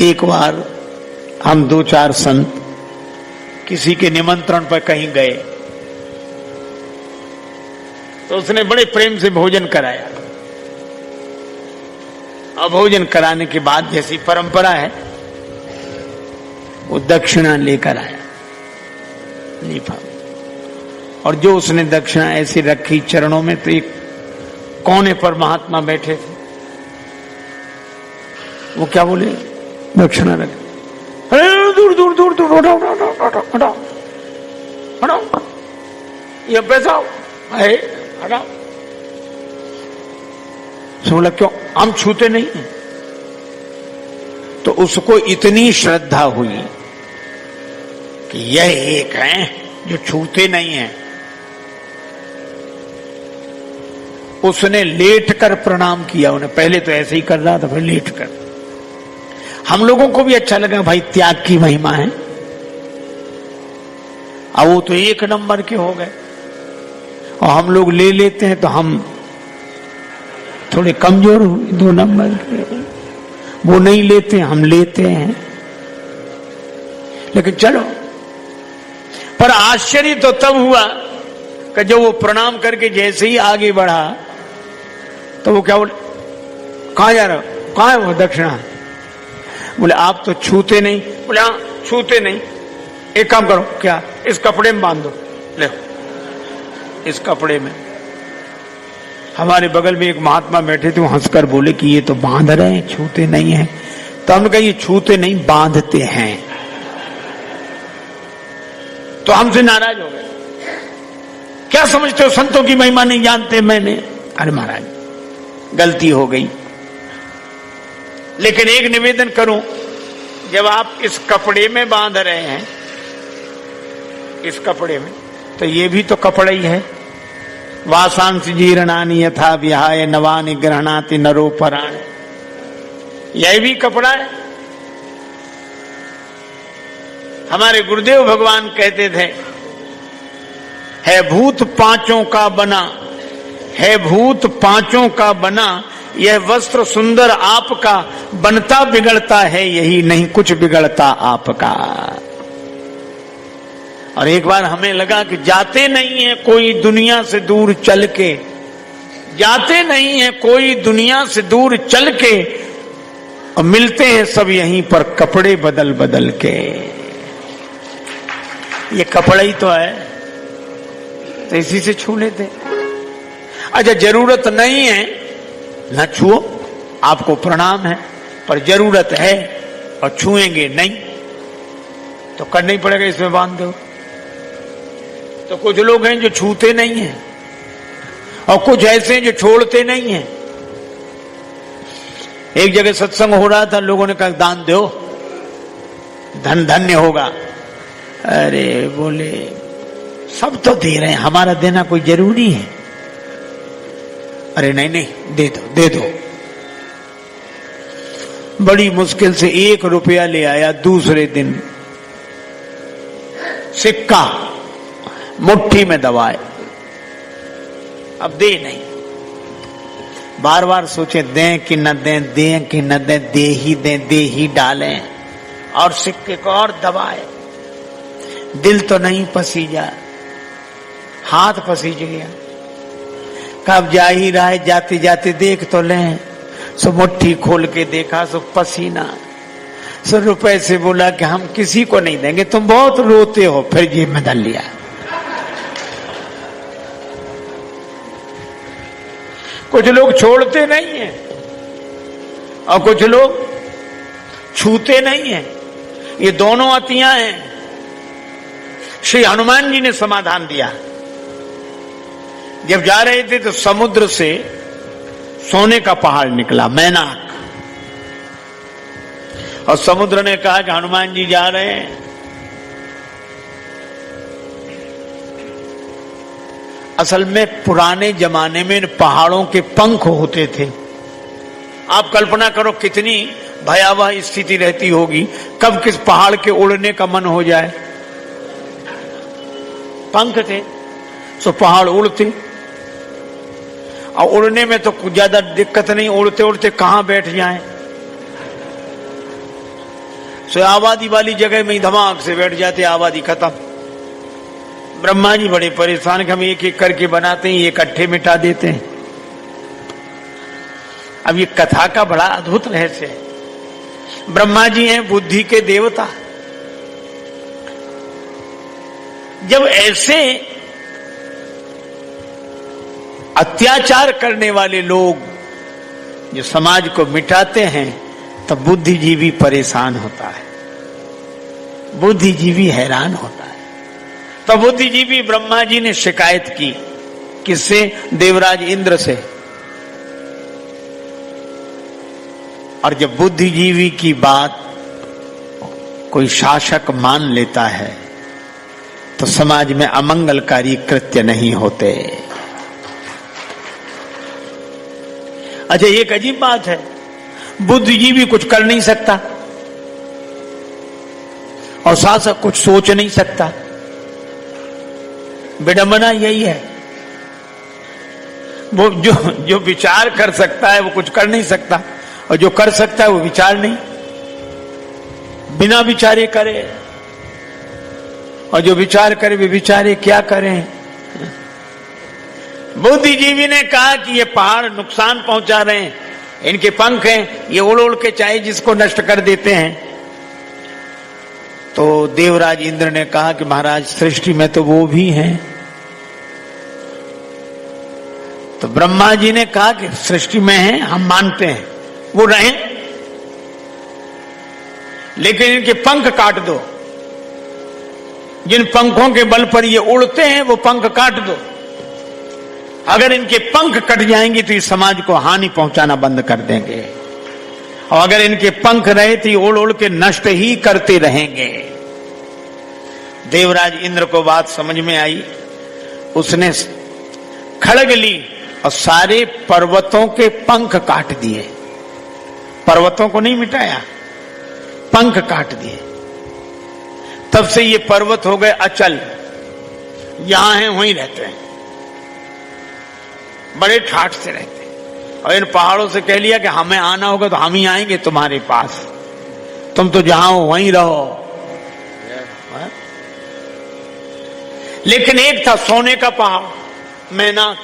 एक बार हम 2-4 संत किसी के निमंत्रण पर कहीं गए, तो उसने बड़े प्रेम से भोजन कराया। और भोजन कराने के बाद जैसी परंपरा है, वो दक्षिणा लेकर आया लिफाफे। और जो उसने दक्षिणा ऐसी रखी चरणों में, तो एक कोने पर महात्मा बैठे थे, वो क्या बोले, दक्षिणा रख, अरे दूर दूर दूर दूर हटाओ हटाओ हटाओ हटाओ, ये पैसा है हटाओ। बोला क्यों, हम छूते नहीं हैं। तो उसको इतनी श्रद्धा हुई कि यह एक है जो छूते नहीं हैं। उसने लेट कर प्रणाम किया उन्हें, पहले तो ऐसे ही कर रहा था, फिर लेट कर। हम लोगों को भी अच्छा लगा, भाई त्याग की महिमा है। अब वो तो 1 नंबर के हो गए, और हम लोग ले लेते हैं तो हम थोड़े कमजोर हुए, 2 नंबर के। वो नहीं लेते, हम लेते हैं। लेकिन चलो, पर आश्चर्य तो तब हुआ कि जब वो प्रणाम करके जैसे ही आगे बढ़ा, तो वो क्या बोले, कहां जा रहे हो, कहां है वो दक्षिणा? बोले आप तो छूते नहीं। बोले हाँ छूते नहीं, एक काम करो, क्या, इस कपड़े में बांध दो, ले इस कपड़े में। हमारे बगल में एक महात्मा बैठे थे, वो हंसकर बोले कि ये तो बांध रहे हैं, छूते नहीं हैं। तो हमने कहा ये छूते नहीं, बांधते हैं। तो हमसे नाराज हो गए, क्या समझते हो, संतों की महिमा नहीं जानते मैंने। अरे महाराज गलती हो गई, लेकिन एक निवेदन करूं, जब आप इस कपड़े में बांध रहे हैं, इस कपड़े में, तो ये भी तो कपड़ा ही है। वासांस जीर्णानि यथा विहाय नवानि गृह्णाति नरो पराण, यह भी कपड़ा है। हमारे गुरुदेव भगवान कहते थे, है भूत पांचों का बना, है भूत पांचों का बना, यह वस्त्र सुंदर आपका, बनता बिगड़ता है यही, नहीं कुछ बिगड़ता आपका। और एक बार हमें लगा कि जाते नहीं है कोई दुनिया से दूर चल के, जाते नहीं है कोई दुनिया से दूर चल के, और मिलते हैं सब यहीं पर कपड़े बदल बदल के। ये कपड़ा ही तो है, तो इसी से छू लेते। अच्छा जरूरत नहीं है न छुओ, आपको प्रणाम है, पर जरूरत है और छुएंगे नहीं तो करना ही पड़ेगा, इसमें बांध दो। तो कुछ लोग हैं जो छूते नहीं हैं, और कुछ ऐसे हैं जो छोड़ते नहीं हैं। एक जगह सत्संग हो रहा था, लोगों ने कहा दान दो, धन धन्य होगा। अरे बोले सब तो दे रहे हैं, हमारा देना कोई जरूरी है? अरे नहीं नहीं, दे दो दे दो। बड़ी मुश्किल से 1 रुपया ले आया, दूसरे दिन सिक्का मुट्ठी में दबाए, अब दे नहीं। बार बार सोचे दें कि न दें, दें कि न दें, दे ही डालें, और सिक्के को और दबाए। दिल तो नहीं पसीजा, हाथ पसीज गया। कब जा ही रहा है, जाते जाते देख तो लें। सो मुट्ठी खोल के देखा, सो पसीना। सो रुपए से बोला कि हम किसी को नहीं देंगे, तुम बहुत रोते हो। फिर जेब में डाल लिया। कुछ लोग छोड़ते नहीं हैं और कुछ लोग छूते नहीं हैं। ये दोनों अतियां हैं। श्री हनुमान जी ने समाधान दिया। जब जा रहे थे तो समुद्र से सोने का पहाड़ निकला, मैनाक, और समुद्र ने कहा कि हनुमान जी जा रहे हैं। असल में पुराने जमाने में इन पहाड़ों के पंख होते थे। आप कल्पना करो कितनी भयावह स्थिति रहती होगी, कब किस पहाड़ के उड़ने का मन हो जाए। पंख थे सो पहाड़ उड़ते, और उड़ने में तो कुछ ज्यादा दिक्कत नहीं, उड़ते उड़ते कहां बैठ जाएं। सो आबादी वाली जगह में ही धमाक से बैठ जाते, आबादी खत्म। ब्रह्मा जी बड़े परेशान कि हम एक एक करके बनाते हैं, ये इकट्ठे मिटा देते हैं। अब ये कथा का बड़ा अद्भुत रहस्य है। ब्रह्मा जी हैं बुद्धि के देवता। जब ऐसे अत्याचार करने वाले लोग जो समाज को मिटाते हैं, तब बुद्धिजीवी परेशान होता है, बुद्धिजीवी हैरान होता है। तब बुद्धिजीवी ब्रह्मा जी ने शिकायत की, किससे? देवराज इंद्र से। और जब बुद्धिजीवी की बात कोई शासक मान लेता है तो समाज में अमंगलकारी कृत्य नहीं होते। अच्छा, एक अजीब बात है, बुद्धिजीवी कुछ कर नहीं सकता और शासक कुछ सोच नहीं सकता। विडंबना यही है, वो जो विचार कर सकता है वो कुछ कर नहीं सकता, और जो कर सकता है वो विचार नहीं, बिना विचारे करे, और जो विचार करे वे विचारे क्या करें। बुद्धिजीवी ने कहा कि ये पहाड़ नुकसान पहुंचा रहे हैं, इनके पंख हैं, ये उड़ उड़ के चाहे जिसको नष्ट कर देते हैं। तो देवराज इंद्र ने कहा कि महाराज सृष्टि में तो वो भी हैं। तो ब्रह्मा जी ने कहा कि सृष्टि में हैं, हम मानते हैं वो रहे, लेकिन इनके पंख काट दो, जिन पंखों के बल पर ये उड़ते हैं वो पंख काट दो। अगर इनके पंख कट जाएंगे तो इस समाज को हानि पहुंचाना बंद कर देंगे, और अगर इनके पंख रहे तो ये उड़ उड़ के नष्ट ही करते रहेंगे। देवराज इंद्र को बात समझ में आई, उसने खड़ग ली और सारे पर्वतों के पंख काट दिए। पर्वतों को नहीं मिटाया, पंख काट दिए। तब से ये पर्वत हो गए अचल, यहां हैं वहीं रहते हैं, बड़े ठाठ से रहते हैं। और इन पहाड़ों से कह लिया कि हमें आना होगा तो हम ही आएंगे तुम्हारे पास, तुम तो जहां हो वहीं रहो। लेकिन एक था सोने का पहाड़, मैनाक।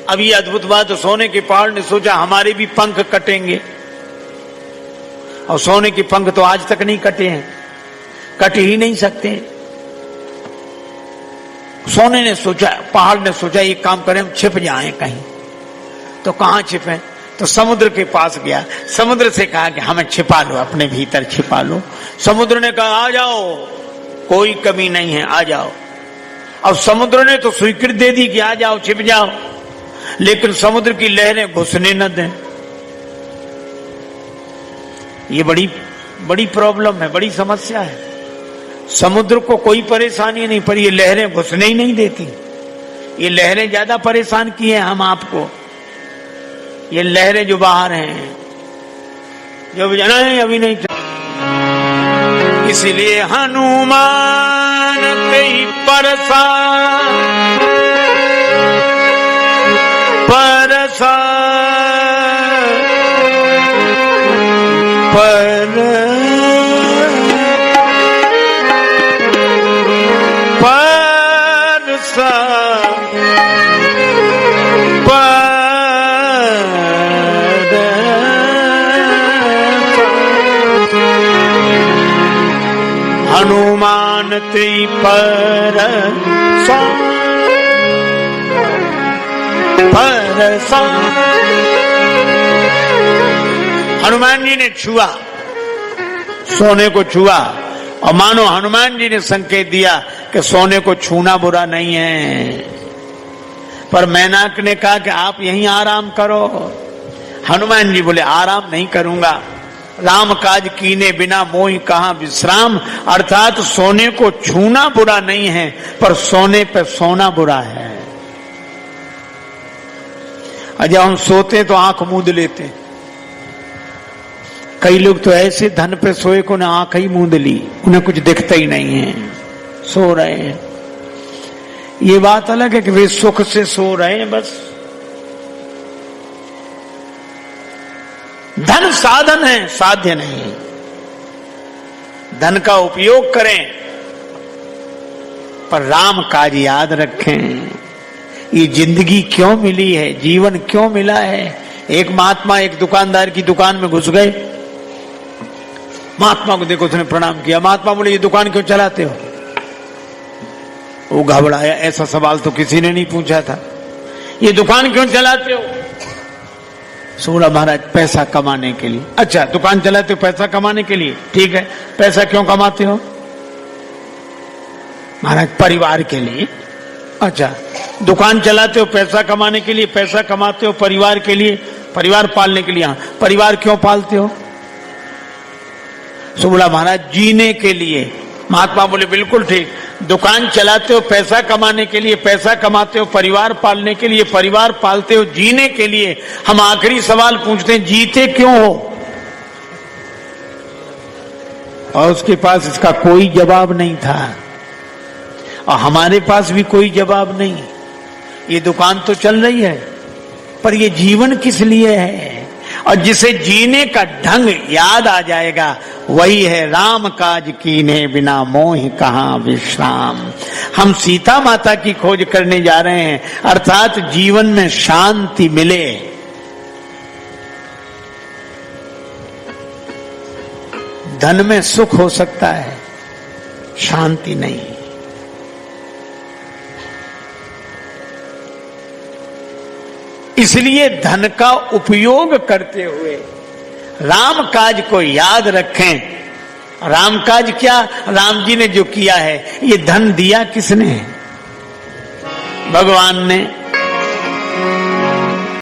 अब ये अद्भुत बात, तो सोने के पहाड़ ने सोचा हमारे भी पंख कटेंगे, और सोने के पंख तो आज तक नहीं कटे हैं, कट ही नहीं सकते। सोने ने सोचा, पहाड़ ने सोचा एक काम करें, हम छिप जाएं कहीं। तो कहां छिपें? तो समुद्र के पास गया, समुद्र से कहा कि हमें छिपा लो, अपने भीतर छिपा लो। समुद्र ने कहा आ जाओ, कोई कमी नहीं है, आ जाओ। अब समुद्र ने तो स्वीकृति दे दी कि आ जाओ, छिप जाओ, लेकिन समुद्र की लहरें घुसने न दें। ये बड़ी प्रॉब्लम है, बड़ी समस्या है। समुद्र को कोई परेशानी नहीं, पर ये लहरें घुसने ही नहीं देती। ये लहरें ज्यादा परेशान की हैं हम आपको, ये लहरें जो बाहर हैं, जो जाना है अभी नहीं। इसलिए हनुमान कई परसा परसा परसा हनुमान ते परसा परसा। हनुमान जी ने छुआ, सोने को छुआ, और मानो हनुमान जी ने संकेत दिया कि सोने को छूना बुरा नहीं है। पर मैनाक ने कहा कि आप यहीं आराम करो। हनुमान जी बोले आराम नहीं करूंगा, राम काज कीने बिना मोहि कहां विश्राम। अर्थात सोने को छूना बुरा नहीं है, पर सोने पे सोना बुरा है। जब हम सोते तो आंख मूंद लेते, कई लोग तो ऐसे धन पे सोए को उन्हें आंख ही मूंद ली, उन्हें कुछ दिखता ही नहीं है, सो रहे हैं। ये बात अलग है कि वे सुख से सो रहे हैं बस। धन साधन है, साध्य नहीं। धन का उपयोग करें, पर राम काज याद रखें। ये जिंदगी क्यों मिली है, जीवन क्यों मिला है? एक महात्मा एक दुकानदार की दुकान में घुस गए। महात्मा को देखो, उसने प्रणाम किया। महात्मा बोले, ये दुकान क्यों चलाते हो? वो घबराया, ऐसा सवाल तो किसी ने नहीं पूछा था। ये दुकान क्यों चलाते हो? सोला महाराज, पैसा कमाने के लिए। अच्छा, दुकान चलाते हो पैसा कमाने के लिए, ठीक है। पैसा क्यों कमाते हो? महाराज, परिवार के लिए। अच्छा, दुकान चलाते हो पैसा कमाने के लिए, पैसा कमाते हो परिवार के लिए, परिवार पालने के लिए। हाँ, परिवार क्यों पालते हो? सो बोला, महाराज, जीने के लिए। महात्मा बोले, बिल्कुल ठीक। दुकान चलाते हो पैसा कमाने के लिए, पैसा कमाते हो परिवार पालने के लिए, परिवार पालते हो जीने के लिए। हम आखिरी सवाल पूछते हैं, जीते क्यों हो? और उसके पास इसका कोई जवाब नहीं था, और हमारे पास भी कोई जवाब नहीं। ये दुकान तो चल रही है, पर ये जीवन किस लिए है? और जिसे जीने का ढंग याद आ जाएगा, वही है राम काज कीने बिना मोह कहां विश्राम। हम सीता माता की खोज करने जा रहे हैं, अर्थात जीवन में शांति मिले। धन में सुख हो सकता है, शांति नहीं। इसलिए धन का उपयोग करते हुए राम काज को याद रखें। राम काज क्या? राम जी ने जो किया है। ये धन दिया किसने? भगवान ने।